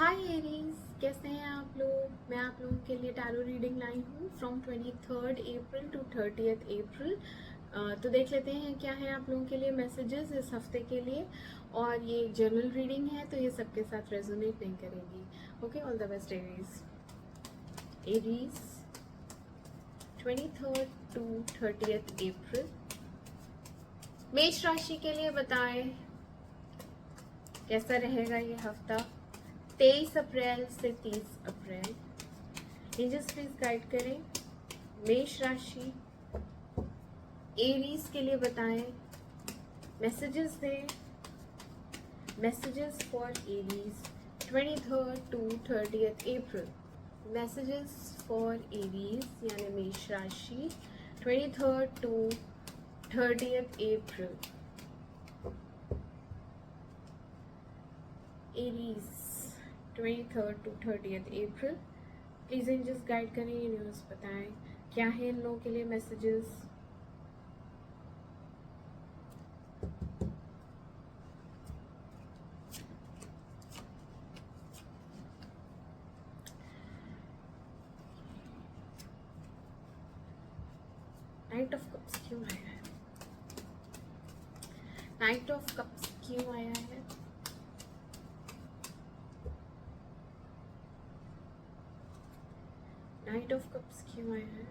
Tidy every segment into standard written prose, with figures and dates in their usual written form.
हाय Aries, कैसे हैं आप लोग। मैं आप लोगों के लिए टैरो रीडिंग लाई हूँ from 23rd April to 30th अप्रैल। तो देख लेते हैं क्या है आप लोगों के लिए मैसेजेस इस हफ्ते के लिए। और ये जनरल रीडिंग है तो ये सबके साथ रेजोनेट नहीं करेगी। Okay, all the best Aries. Aries 23rd to 30th April मेष राशि के लिए बताएं कैसा रहेगा ये हफ्ता 23 अप्रैल से 30 अप्रैल। एंजल्स प्लीज गाइड करें मेष राशि एरीज के लिए बताएं, मैसेजेस दें, messages for Aries 23rd to 30th April. Messages for Aries यानी मेष राशि 23rd to 30th April. Aries 23rd to 30th April. Please angels guide करें, यूनिवर्स बताएं क्या है इन लोगों के लिए मैसेजेस। नाइट ऑफ कप्स क्यों आया है? नाइट ऑफ कप्स क्यों आया है? नाइट ऑफ कप्स क्यों आया है?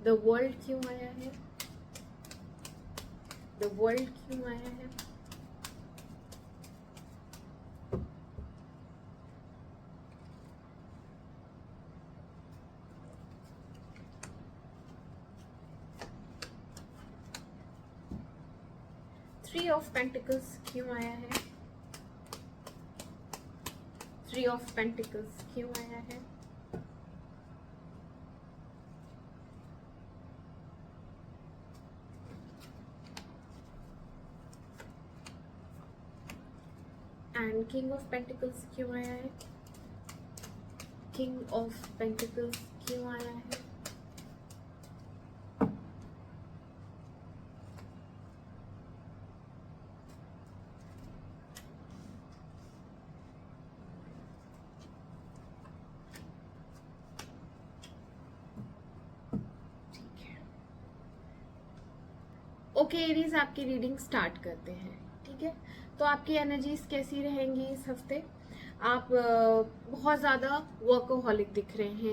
द वर्ल्ड क्यों आया है? द वर्ल्ड क्यों आया है? थ्री ऑफ पेंटिकल्स क्यों आया है? थ्री ऑफ पेंटिकल्स क्यों आया है? एंड किंग ऑफ पेंटिकल्स क्यों आया है? किंग ऑफ पेंटिकल्स क्यों आया है? ओके एरीज, आपकी रीडिंग स्टार्ट करते हैं। ठीक है, तो आपकी एनर्जीज कैसी रहेंगी इस हफ्ते? आप बहुत ज़्यादा वर्कोहॉलिक दिख रहे हैं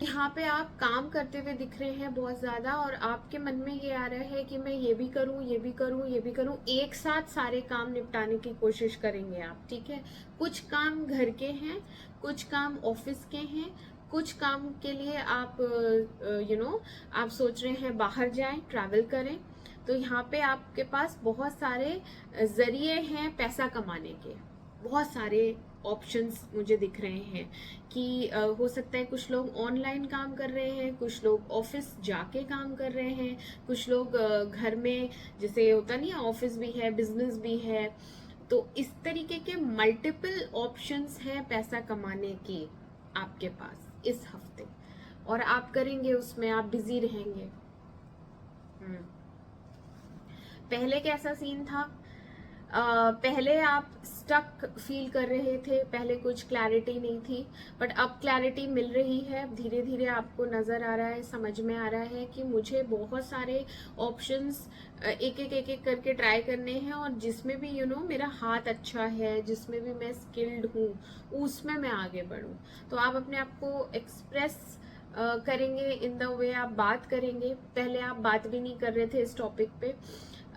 यहाँ पे आप काम करते हुए दिख रहे हैं बहुत ज़्यादा, और आपके मन में ये आ रहा है कि मैं ये भी करूँ, ये भी करूँ, ये भी करूँ, एक साथ सारे काम निपटाने की कोशिश करेंगे आप। ठीक है, कुछ काम घर के हैं, कुछ काम ऑफिस के हैं, कुछ काम के लिए आप आप सोच रहे हैं बाहर जाएं, ट्रैवल करें। तो यहाँ पे आपके पास बहुत सारे जरिए हैं पैसा कमाने के, बहुत सारे ऑप्शंस मुझे दिख रहे हैं कि हो सकता है कुछ लोग ऑनलाइन काम कर रहे हैं, कुछ लोग ऑफिस जाके काम कर रहे हैं, कुछ लोग घर में, जैसे होता नहीं है, ऑफिस भी है, बिजनेस भी है। तो इस तरीके के मल्टीपल ऑप्शंस हैं पैसा कमाने के आपके पास इस हफ्ते, और आप करेंगे, उसमें आप बिजी रहेंगे। पहले कैसा सीन था? पहले आप स्टक फील कर रहे थे, पहले कुछ क्लैरिटी नहीं थी, बट अब क्लैरिटी मिल रही है। धीरे धीरे आपको नज़र आ रहा है, समझ में आ रहा है कि मुझे बहुत सारे ऑप्शंस एक एक करके ट्राई करने हैं, और जिसमें भी मेरा हाथ अच्छा है, जिसमें भी मैं स्किल्ड हूँ, उसमें मैं आगे बढ़ूँ। तो आप अपने आप को एक्सप्रेस करेंगे इन द वे आप बात करेंगे। पहले आप बात भी नहीं कर रहे थे इस टॉपिक पे,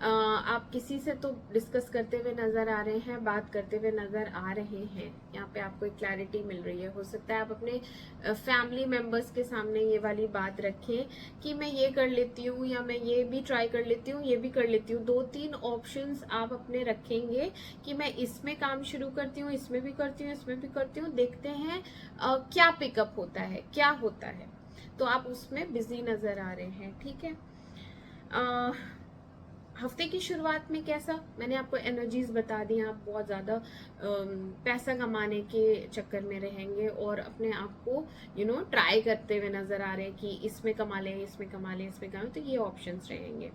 आप किसी से तो डिस्कस करते हुए नजर आ रहे हैं, बात करते हुए नजर आ रहे हैं। यहाँ पे आपको एक क्लैरिटी मिल रही है। हो सकता है आप अपने फैमिली मेंबर्स के सामने ये वाली बात रखें कि मैं ये कर लेती हूँ, या मैं ये भी ट्राई कर लेती हूँ, ये भी कर लेती हूँ। 2-3 ऑप्शंस आप अपने रखेंगे कि मैं इसमें काम शुरू करती हूँ, इसमें भी करती हूँ, इसमें भी करती हूँ, देखते हैं क्या पिकअप होता है, क्या होता है। तो आप उसमें बिजी नजर आ रहे हैं। ठीक है, हफ्ते की शुरुआत में कैसा, मैंने आपको एनर्जीज बता दी। आप बहुत ज़्यादा पैसा कमाने के चक्कर में रहेंगे और अपने आप को ट्राई करते हुए नज़र आ रहे हैं कि इसमें कमा लें, इसमें कमा लें, इसमें कमा लें, तो ये ऑप्शंस रहेंगे।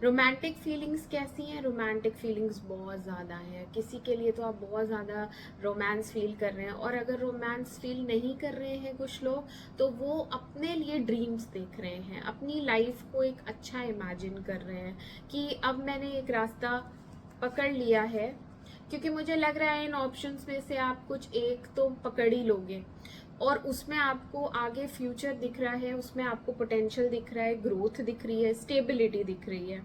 रोमांटिक फीलिंग्स कैसी हैं? रोमांटिक फीलिंग्स बहुत ज़्यादा है। किसी के लिए तो आप बहुत ज़्यादा रोमांस फील कर रहे हैं, और अगर रोमांस फील नहीं कर रहे हैं कुछ लोग, तो वो अपने लिए ड्रीम्स देख रहे हैं, अपनी लाइफ को एक अच्छा इमेजिन कर रहे हैं कि अब मैंने एक रास्ता पकड़ लिया है। क्योंकि मुझे लग रहा है इन ऑप्शंस में से आप कुछ एक तो पकड़ ही लोगे, और उसमें आपको आगे फ्यूचर दिख रहा है, उसमें आपको पोटेंशियल दिख रहा है, ग्रोथ दिख रही है, स्टेबिलिटी दिख रही है।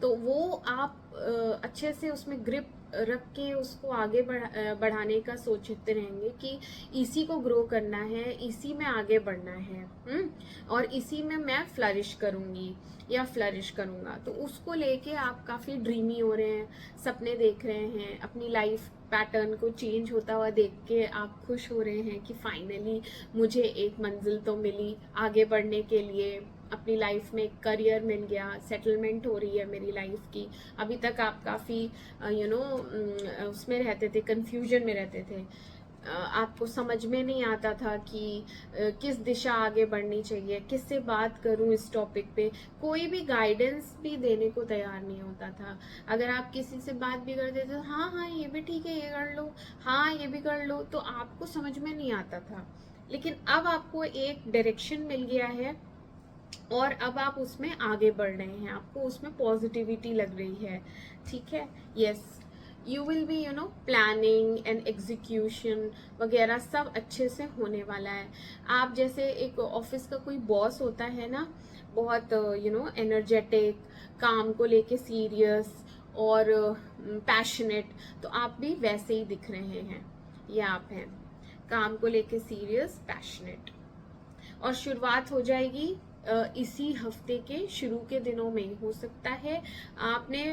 तो वो आप अच्छे से उसमें ग्रिप रख के उसको आगे बढ़ाने का सोचते रहेंगे कि इसी को ग्रो करना है, इसी में आगे बढ़ना है, और इसी में मैं फ्लरिश करूंगी या फ्लरिश करूंगा। तो उसको लेके आप काफ़ी ड्रीमी हो रहे हैं, सपने देख रहे हैं, अपनी लाइफ पैटर्न को चेंज होता हुआ देख के आप खुश हो रहे हैं कि फाइनली मुझे एक मंजिल तो मिली आगे बढ़ने के लिए, अपनी लाइफ में करियर मिल गया, सेटलमेंट हो रही है मेरी लाइफ की। अभी तक आप काफ़ी उसमें रहते थे, कंफ्यूजन में रहते थे, आपको समझ में नहीं आता था कि किस दिशा आगे बढ़नी चाहिए, किससे बात करूं इस टॉपिक पे। कोई भी गाइडेंस भी देने को तैयार नहीं होता था। अगर आप किसी से बात भी करते थे तो हाँ हाँ ये भी ठीक है, ये कर लो, हाँ ये भी कर लो, तो आपको समझ में नहीं आता था। लेकिन अब आपको एक डायरेक्शन मिल गया है और अब आप उसमें आगे बढ़ रहे हैं, आपको उसमें पॉजिटिविटी लग रही है। ठीक है, yes, you will be planning and execution वगैरह सब अच्छे से होने वाला है। आप जैसे एक ऑफिस का कोई बॉस होता है ना, बहुत एनर्जेटिक, काम को लेके सीरियस और पैशनेट, तो आप भी वैसे ही दिख रहे हैं। ये आप हैं, काम को लेके सीरियस, पैशनेट। और शुरुआत हो जाएगी इसी हफ्ते के शुरू के दिनों में। हो सकता है आपने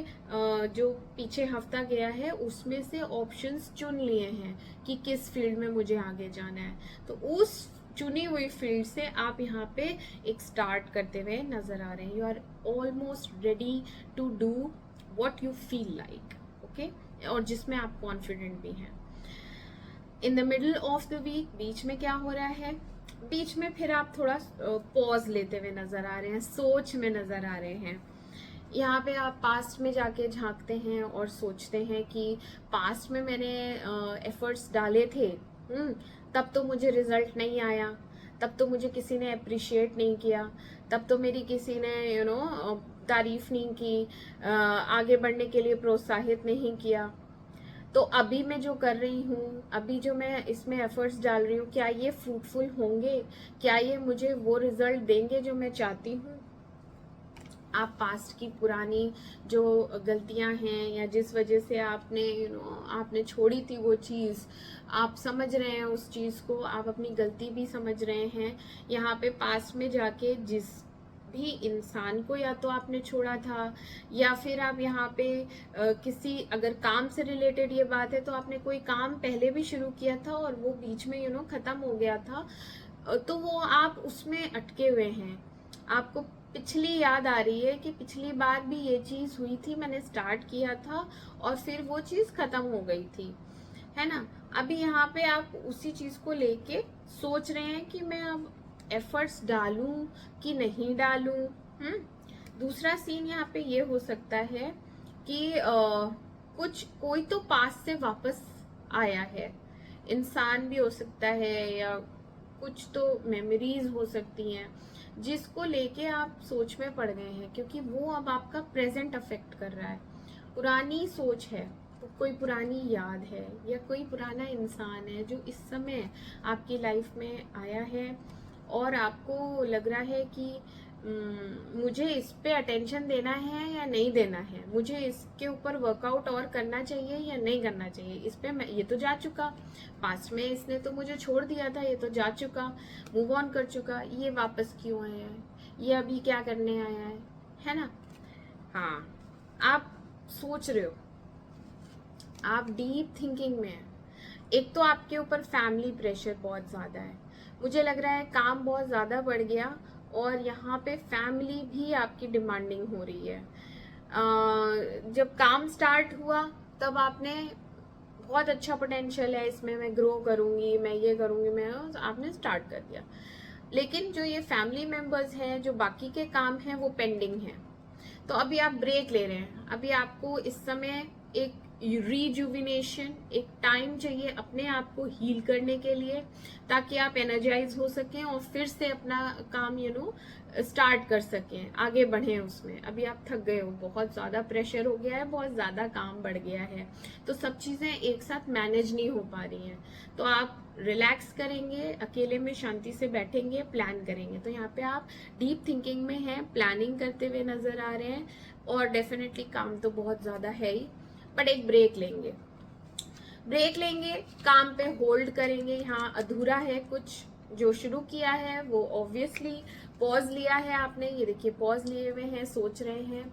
जो पीछे हफ्ता गया है उसमें से ऑप्शंस चुन लिए हैं कि किस फील्ड में मुझे आगे जाना है, तो उस चुनी हुई फील्ड से आप यहाँ पे एक स्टार्ट करते हुए नजर आ रहे हैं। You are almost ready to do what you feel like, okay, और जिसमें आप कॉन्फिडेंट भी हैं। In the middle of the week, बीच में क्या हो रहा है? बीच में फिर आप थोड़ा पॉज लेते हुए नजर आ रहे हैं, सोच में नजर आ रहे हैं। यहाँ पे आप पास्ट में जाके झांकते हैं और सोचते हैं कि पास्ट में मैंने एफर्ट्स डाले थे, तब तो मुझे रिजल्ट नहीं आया, तब तो मुझे किसी ने अप्रिशिएट नहीं किया, तब तो मेरी किसी ने तारीफ नहीं की, आगे बढ़ने के लिए प्रोत्साहित नहीं किया। तो अभी मैं जो कर रही हूँ, अभी जो मैं इसमें एफर्ट्स डाल रही हूँ, क्या ये फ्रूटफुल होंगे? क्या ये मुझे वो रिजल्ट देंगे जो मैं चाहती हूँ? आप पास्ट की पुरानी जो गलतियां हैं या जिस वजह से आपने आपने छोड़ी थी वो चीज़, आप समझ रहे हैं उस चीज़ को, आप अपनी गलती भी समझ रहे हैं। यहाँ पे पास्ट में जाके जिस भी इंसान को या तो आपने छोड़ा था, या फिर आप यहाँ पे किसी, अगर काम से रिलेटेड ये बात है तो आपने कोई काम पहले भी शुरू किया था और वो बीच में खत्म हो गया था, तो वो आप उसमें अटके हुए हैं। आपको पिछली याद आ रही है कि पिछली बार भी ये चीज हुई थी, मैंने स्टार्ट किया था और फिर वो चीज खत्म हो गई थी, है ना। अभी यहाँ पे आप उसी चीज को लेके सोच रहे हैं कि मैं अब एफर्ट्स डालूं कि नहीं डालूं। दूसरा सीन यहाँ पे ये हो सकता है कि कोई तो पास से वापस आया है, इंसान भी हो सकता है या कुछ तो मेमोरीज हो सकती हैं जिसको लेके आप सोच में पड़ गए हैं, क्योंकि वो अब आपका प्रेजेंट अफेक्ट कर रहा है। पुरानी सोच है, कोई पुरानी याद है या कोई पुराना इंसान है जो इस समय आपकी लाइफ में आया है और आपको लग रहा है कि मुझे इस पे अटेंशन देना है या नहीं देना है, मुझे इसके ऊपर वर्कआउट और करना चाहिए या नहीं करना चाहिए। इस पे मैं, ये तो जा चुका, पास्ट में इसने तो मुझे छोड़ दिया था, ये तो जा चुका, मूव ऑन कर चुका, ये वापस क्यों आया है, ये अभी क्या करने आया है ना। हाँ, आप सोच रहे हो, आप डीप थिंकिंग में है। एक तो आपके ऊपर फैमिली प्रेशर बहुत ज़्यादा है, मुझे लग रहा है काम बहुत ज़्यादा बढ़ गया और यहाँ पे फैमिली भी आपकी डिमांडिंग हो रही है। जब काम स्टार्ट हुआ तब आपने बहुत अच्छा पोटेंशियल है इसमें, मैं ग्रो करूंगी, मैं ये करूंगी, मैं, आपने स्टार्ट कर दिया। लेकिन जो ये फैमिली मेंबर्स हैं, जो बाकी के काम हैं वो पेंडिंग हैं, तो अभी आप ब्रेक ले रहे हैं। अभी आपको इस समय एक रिजुविनेशन, एक टाइम चाहिए अपने आप को हील करने के लिए, ताकि आप एनर्जाइज हो सकें और फिर से अपना काम स्टार्ट कर सकें, आगे बढ़ें उसमें। अभी आप थक गए हो, बहुत ज्यादा प्रेशर हो गया है, बहुत ज्यादा काम बढ़ गया है, तो सब चीजें एक साथ मैनेज नहीं हो पा रही हैं। तो आप रिलैक्स करेंगे, अकेले में शांति से बैठेंगे, प्लान करेंगे। तो यहाँ पे आप डीप थिंकिंग में हैं, प्लानिंग करते हुए नजर आ रहे हैं, और डेफिनेटली काम तो बहुत ज्यादा है ही, बट एक ब्रेक लेंगे, काम पे होल्ड करेंगे। यहाँ अधूरा है कुछ, जो शुरू किया है वो ऑब्वियसली पॉज लिया है आपने, ये देखिए पॉज लिए हुए हैं, सोच रहे हैं,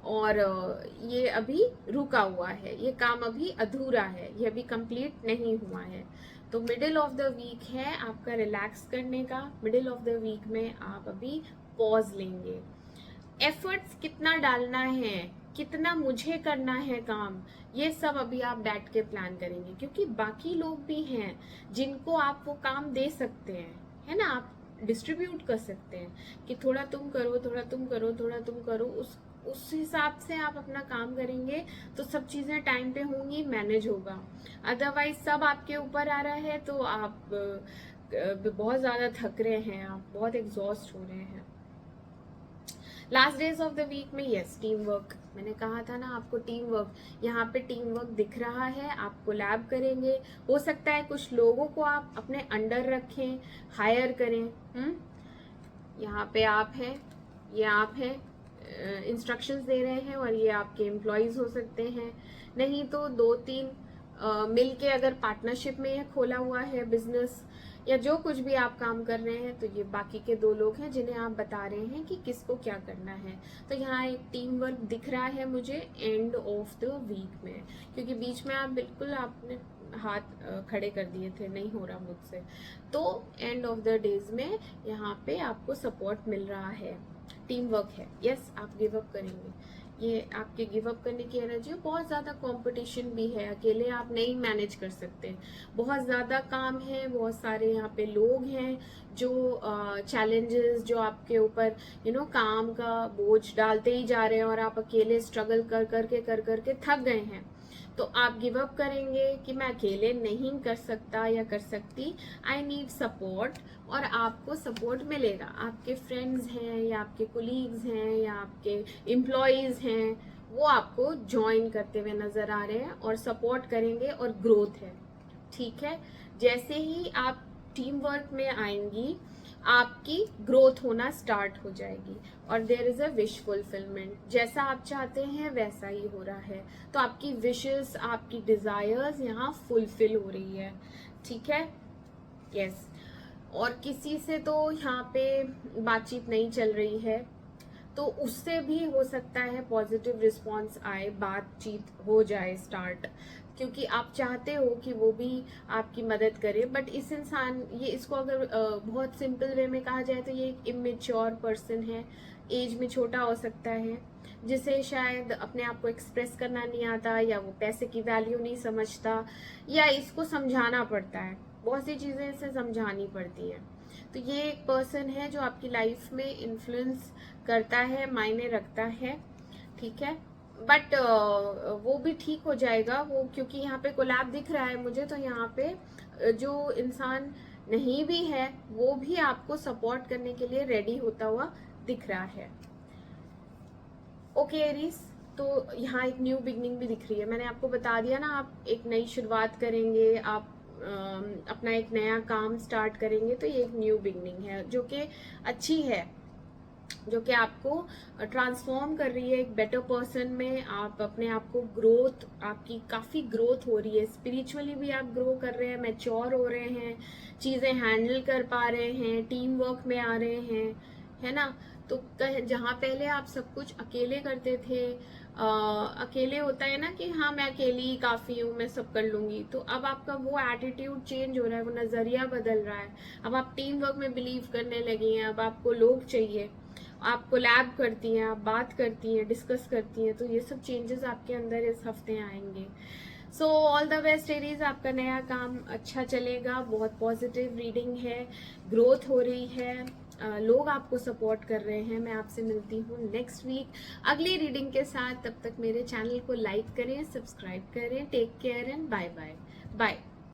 और ये अभी रुका हुआ है, ये काम अभी अधूरा है, ये अभी कंप्लीट नहीं हुआ है। तो मिडिल ऑफ द वीक है आपका रिलैक्स करने का, मिडिल ऑफ द वीक में आप अभी पॉज लेंगे। एफर्ट्स कितना डालना है, कितना मुझे करना है काम, ये सब अभी आप बैठ के प्लान करेंगे, क्योंकि बाकी लोग भी हैं जिनको आप वो काम दे सकते हैं, है ना। आप डिस्ट्रीब्यूट कर सकते हैं कि थोड़ा तुम करो, थोड़ा तुम करो, थोड़ा तुम करो, उस हिसाब से आप अपना काम करेंगे तो सब चीजें टाइम पे होंगी, मैनेज होगा। अदरवाइज सब आपके ऊपर आ रहा है तो आप बहुत ज्यादा थक रहे हैं, आप बहुत एग्जॉस्ट हो रहे हैं। Last days of the week में यस, टीम वर्क, मैंने कहा था ना आपको टीम वर्क, यहाँ पे टीम वर्क दिख रहा है। आप कोलैब करेंगे, हो सकता है कुछ लोगों को आप अपने अंडर रखें, हायर करें। यहाँ पे आप हैं, ये आप हैं, इंस्ट्रक्शंस दे रहे हैं, और ये आपके एम्प्लॉयज हो सकते हैं। नहीं तो 2-3 मिलके अगर पार्टनरशिप में ये खोला हुआ है बिजनेस, या जो कुछ भी आप काम कर रहे हैं, तो ये बाकी के 2 लोग हैं जिन्हें आप बता रहे हैं कि किसको क्या करना है। तो यहाँ एक टीम वर्क दिख रहा है मुझे एंड ऑफ द वीक में, क्योंकि बीच में आप बिल्कुल आपने हाथ खड़े कर दिए थे, नहीं हो रहा मुझसे। तो एंड ऑफ द डेज में यहाँ पे आपको सपोर्ट मिल रहा है, टीम वर्क है। यस, आप गिव अप करेंगे, ये आपके गिव अप करने की एनर्जी है। बहुत ज्यादा कंपटीशन भी है, अकेले आप नहीं मैनेज कर सकते, बहुत ज्यादा काम है, बहुत सारे यहाँ पे लोग हैं जो चैलेंजेस, जो आपके ऊपर काम का बोझ डालते ही जा रहे हैं, और आप अकेले स्ट्रगल कर करके थक गए हैं। तो आप गिव अप करेंगे कि मैं अकेले नहीं कर सकता या कर सकती, आई नीड सपोर्ट, और आपको सपोर्ट मिलेगा। आपके फ्रेंड्स हैं, या आपके कोलीग्स हैं, या आपके एम्प्लॉयज हैं, वो आपको ज्वाइन करते हुए नजर आ रहे हैं और सपोर्ट करेंगे, और ग्रोथ है। ठीक है, जैसे ही आप टीम वर्क में आएंगी, आपकी ग्रोथ होना स्टार्ट हो जाएगी, और there is a wish fulfilment. जैसा आप चाहते हैं वैसा ही हो रहा है, तो आपकी विशेस, आपकी डिजायर्स यहाँ फुलफिल हो रही है। ठीक है, यस। और किसी से तो यहाँ पे बातचीत नहीं चल रही है, तो उससे भी हो सकता है पॉजिटिव रिस्पॉन्स आए, बातचीत हो जाए स्टार्ट, क्योंकि आप चाहते हो कि वो भी आपकी मदद करे। बट इस इंसान, ये इसको अगर बहुत सिंपल वे में कहा जाए तो ये एक इमेच्योर पर्सन है, एज में छोटा हो सकता है, जिसे शायद अपने आप को एक्सप्रेस करना नहीं आता, या वो पैसे की वैल्यू नहीं समझता, या इसको समझाना पड़ता है, बहुत सी चीजें इसे समझानी पड़ती है। तो ये एक पर्सन है जो आपकी लाइफ में इन्फ्लुएंस करता है, मायने रखता है। ठीक है, बट वो भी ठीक हो जाएगा वो, क्योंकि यहाँ पे कोलैब दिख रहा है मुझे, तो यहाँ पे जो इंसान नहीं भी है वो भी आपको सपोर्ट करने के लिए रेडी होता हुआ दिख रहा है। ओके एरीज, तो यहाँ एक न्यू बिगनिंग भी दिख रही है। मैंने आपको बता दिया ना, आप एक नई शुरुआत करेंगे, आप अपना एक नया काम स्टार्ट करेंगे, तो ये एक न्यू बिगनिंग है जो कि अच्छी है, जो कि आपको ट्रांसफॉर्म कर रही है एक बेटर पर्सन में। आप अपने आप को ग्रोथ, आपकी काफी ग्रोथ हो रही है, स्पिरिचुअली भी आप ग्रो कर रहे हैं, मैच्योर हो रहे हैं, चीजें हैंडल कर पा रहे हैं, टीम वर्क में आ रहे हैं, है ना। तो जहाँ पहले आप सब कुछ अकेले करते थे, अकेले होता है ना कि हाँ मैं अकेली ही काफी हूँ, मैं सब कर लूंगी, तो अब आपका वो एटीट्यूड चेंज हो रहा है, वो नजरिया बदल रहा है। अब आप टीम वर्क में बिलीव करने लगी हैं, अब आपको लोग चाहिए, आप कोलैब करती हैं, आप बात करती हैं, डिस्कस करती हैं, तो ये सब चेंजेस आपके अंदर इस हफ्ते आएंगे। So all the best Aries, आपका नया काम अच्छा चलेगा, बहुत पॉजिटिव रीडिंग है, ग्रोथ हो रही है, लोग आपको सपोर्ट कर रहे हैं। मैं आपसे मिलती हूँ नेक्स्ट वीक अगली रीडिंग के साथ। तब तक मेरे चैनल को लाइक करें, सब्सक्राइब करें। Take care and bye bye bye.